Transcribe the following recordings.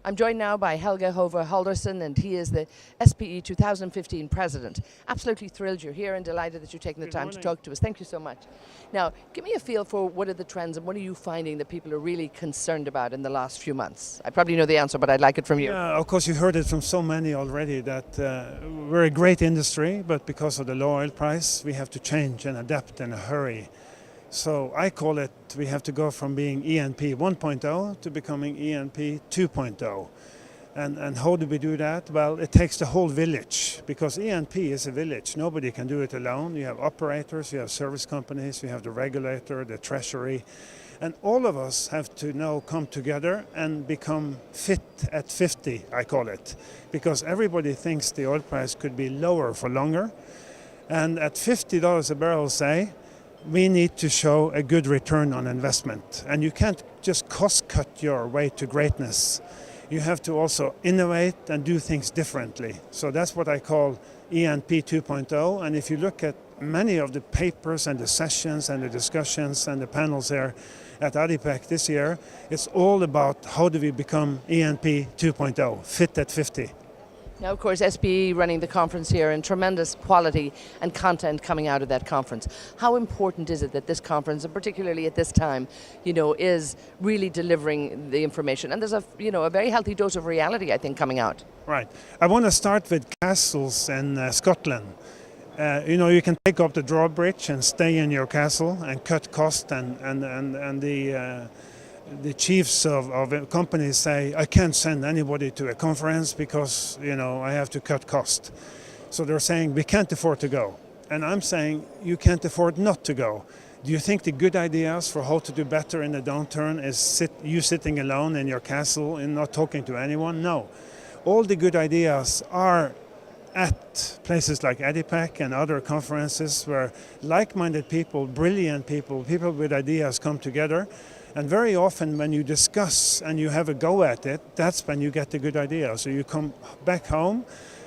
I'm joined now by Helge Hove Haldorsen, and he is the SPE 2015 president. Absolutely thrilled you're here and delighted that you're taking the time to talk to us. Thank you so much. Now, give me a feel for what are the trends and what are you finding that people are really concerned about in the last few months? I probably know the answer, but I'd like it from you. Yeah, of course, you've heard it from so many already that we're a great industry, but because of the low oil price, we have to change and adapt in a hurry. So I call it, we have to go from being E&P 1.0 to becoming E&P 2.0. And how do we do that? Well, it takes the whole village, because E&P is a village. Nobody can do it alone. You have operators, you have service companies, you have the regulator, the treasury. And all of us have to now come together and become fit at 50, I call it. Because everybody thinks the oil price could be lower for longer. And at $50 a barrel, say, we need to show a good return on investment. And you can't just cost cut your way to greatness. You have to also innovate and do things differently. So that's what I call E&P 2.0. And if you look at many of the papers and the sessions and the discussions and the panels here at ADIPEC this year, it's all about how do we become E&P 2.0, fit at 50. Now, of course, SPE running the conference here and tremendous quality and content coming out of that conference. How important is it that this conference, and particularly at this time, is really delivering the information? And there's a very healthy dose of reality, I think, coming out. Right. I want to start with castles in Scotland. You can take up the drawbridge and stay in your castle and cut cost, and the chiefs of companies say, I can't send anybody to a conference because, I have to cut cost. So they're saying, we can't afford to go. And I'm saying, you can't afford not to go. Do you think the good ideas for how to do better in a downturn is you sitting alone in your castle and not talking to anyone? No. All the good ideas are at places like ADIPEC and other conferences where like-minded people, brilliant people with ideas come together. And very often when you discuss and you have a go at it, that's when you get the good idea. So you come back home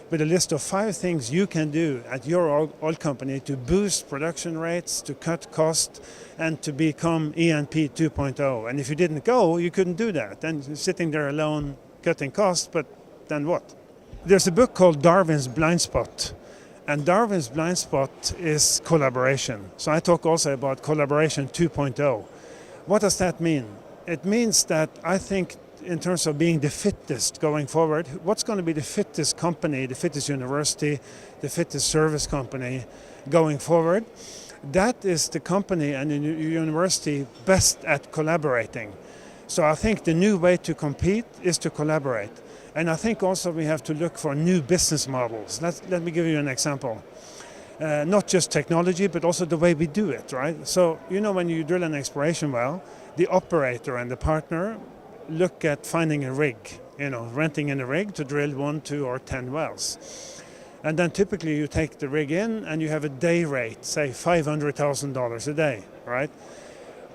with a list of 5 things you can do at your oil company to boost production rates, to cut cost, and to become E&P 2.0. And if you didn't go, you couldn't do that. And sitting there alone cutting costs, but then what? There's a book called Darwin's Blind Spot. And Darwin's Blind Spot is collaboration. So I talk also about collaboration 2.0. What does that mean? It means that I think in terms of being the fittest going forward, what's going to be the fittest company, the fittest university, the fittest service company going forward? That is the company and the university best at collaborating. So I think the new way to compete is to collaborate. And I think also we have to look for new business models. Let me give you an example. Not just technology, but also the way we do it, right? So, when you drill an exploration well, the operator and the partner look at finding a rig, renting in a rig to drill 1, 2, or 10 wells. And then typically you take the rig in and you have a day rate, say $500,000 a day, right?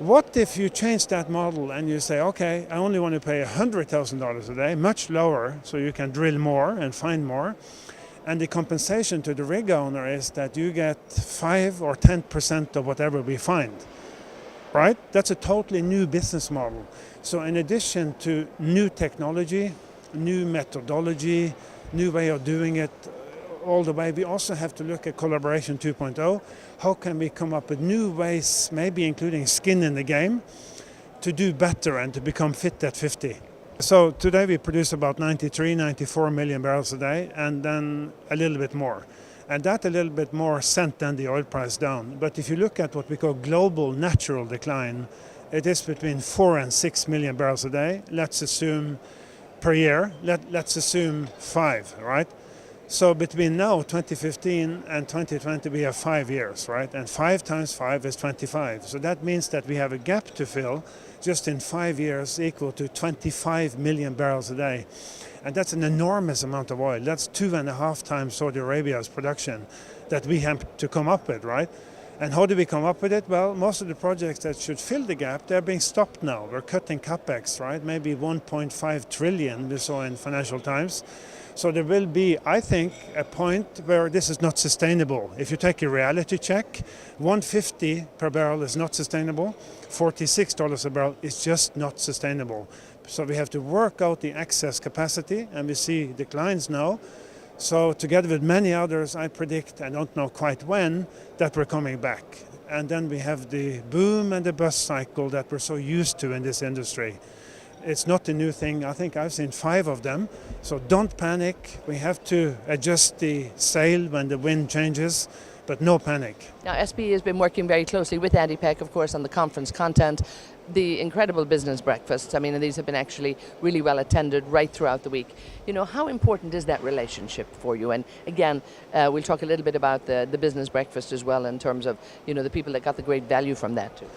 What if you change that model and you say, okay, I only want to pay $100,000 a day, much lower, so you can drill more and find more. And the compensation to the rig owner is that you get 5 or 10% of whatever we find, right? That's a totally new business model. So in addition to new technology, new methodology, new way of doing it all the way, we also have to look at collaboration 2.0. How can we come up with new ways, maybe including skin in the game, to do better and to become fit at 50? So today we produce about 94 million barrels a day, and then a little bit more. And that a little bit more sent then the oil price down. But if you look at what we call global natural decline, it is between 4 and 6 million barrels a day. Let's assume per year, let's assume 5, right? So between now, 2015 and 2020, we have 5 years, right? And 5 times 5 is 25. So that means that we have a gap to fill just in 5 years equal to 25 million barrels a day. And that's an enormous amount of oil. That's 2.5 times Saudi Arabia's production that we have to come up with, right? And how do we come up with it? Well, most of the projects that should fill the gap, they're being stopped now. We're cutting capex, right? Maybe 1.5 trillion we saw in Financial Times. So there will be, I think, a point where this is not sustainable. If you take a reality check, $150 per barrel is not sustainable. $46 a barrel is just not sustainable. So we have to work out the excess capacity, and we see declines now. So together with many others, I predict, I don't know quite when, that we're coming back. And then we have the boom and the bust cycle that we're so used to in this industry. It's not a new thing. I think I've seen 5 of them. So don't panic. We have to adjust the sail when the wind changes, but no panic. Now, SPE has been working very closely with ADIPEC, of course, on the conference content, the incredible business breakfasts. I mean, and these have been actually really well attended right throughout the week. You know, how important is that relationship for you? And again, we'll talk a little bit about the business breakfast as well in terms of, you know, the people that got the great value from that too.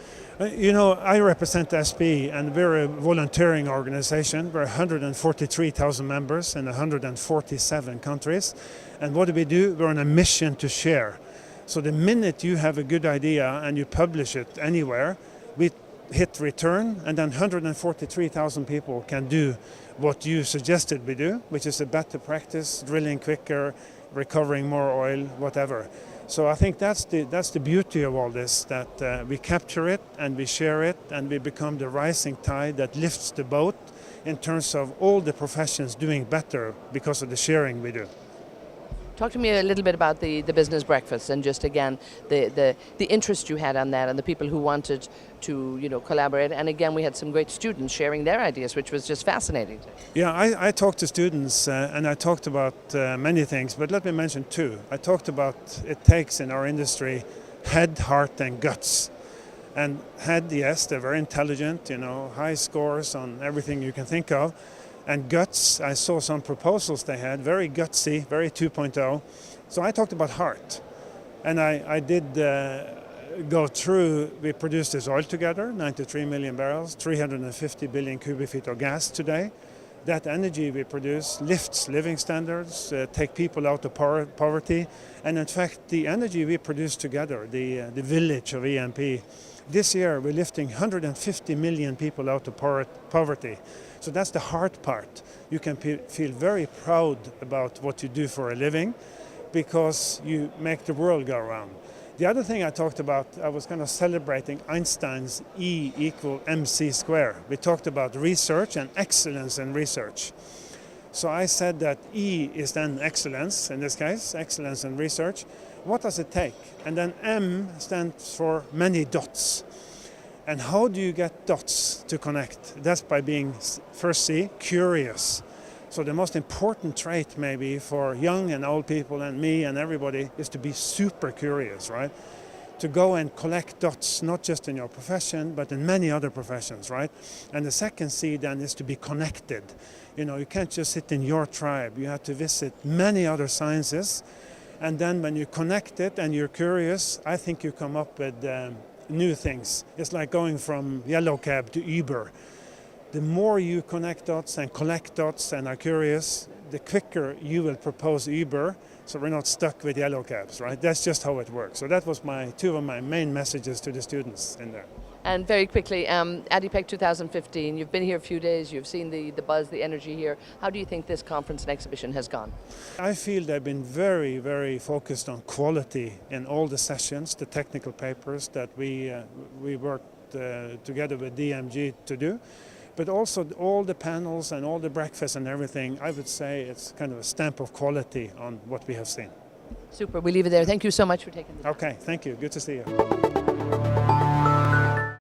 You know, I represent SPE, and we're a volunteering organization. We're 143,000 members in 147 countries. And what do? We're on a mission to share. So the minute you have a good idea and you publish it anywhere, we hit return, and then 143,000 people can do what you suggested we do, which is a better practice, drilling quicker, recovering more oil, whatever. So I think that's the beauty of all this, that we capture it and we share it, and we become the rising tide that lifts the boat in terms of all the professions doing better because of the sharing we do. Talk to me a little bit about the business breakfast, and just again the interest you had on that and the people who wanted to, you know, collaborate. And again, we had some great students sharing their ideas, which was just fascinating. Yeah, I talked to students and I talked about many things, but let me mention 2. I talked about it takes in our industry head, heart and guts. And head, yes, they're very intelligent, you know, high scores on everything you can think of. And guts, I saw some proposals they had, very gutsy, very 2.0. So I talked about heart. And I did go through, we produced this oil together, 93 million barrels, 350 billion cubic feet of gas today. That energy we produce lifts living standards, take people out of poverty. And in fact, the energy we produce together, the village of EMP, this year we're lifting 150 million people out of poverty. So that's the hard part. You can feel very proud about what you do for a living because you make the world go around. The other thing I talked about, I was kind of celebrating Einstein's E equal mc squared. We talked about research and excellence in research. So I said that E is then excellence, in this case, excellence in research. What does it take? And then M stands for many dots. And how do you get dots to connect? That's by being, first C, curious. So the most important trait maybe for young and old people and me and everybody is to be super curious, right? To go and collect dots, not just in your profession, but in many other professions, right? And the second C then is to be connected. You know, you can't just sit in your tribe. You have to visit many other sciences. And then when you connect it and you're curious, I think you come up with new things. It's like going from yellow cab to Uber. The more you connect dots and collect dots and are curious, the quicker you will propose Uber, so we're not stuck with yellow cabs, right? That's just how it works. So that was 2 of my main messages to the students in there. And very quickly, ADIPEC 2015, you've been here a few days, you've seen the buzz, the energy here. How do you think this conference and exhibition has gone? I feel they've been very, very focused on quality in all the sessions, the technical papers that we worked together with DMG to do. But also all the panels and all the breakfast and everything, I would say it's kind of a stamp of quality on what we have seen. Super, we leave it there. Thank you so much for taking the time. Okay, thank you. Good to see you.